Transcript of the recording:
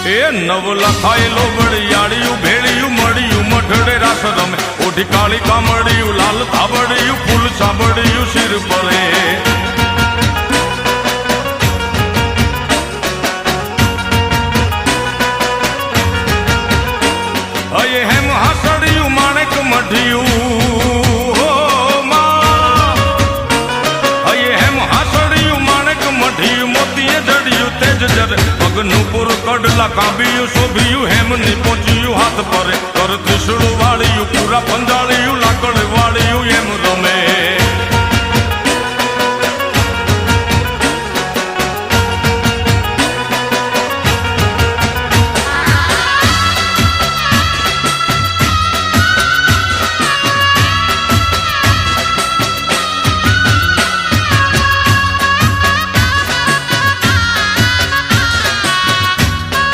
એ નવ લખાયેલો વળિયાળિયું ભેળિયું મળ્યું મઢડે રાસ રમે ઓઢી કાળી કામડિયું લાલ ધાબડિયું ફૂલ સાંભળિયું શિર પરે અયે હેમ હાસડિયું માણેક મઢિયું અયે હેમ હાસડિયું માણેક મઢિયું મોતીએ જડિયું તેજ જરે પગનું પુર કડલા કાંબિયું શોભિયું હેમની પહોંચ્યું હાથ પરે કર ત્રિશુળ વાળિયું પૂરા પંજાળિયું લાકડ વાળિયું એમ રમે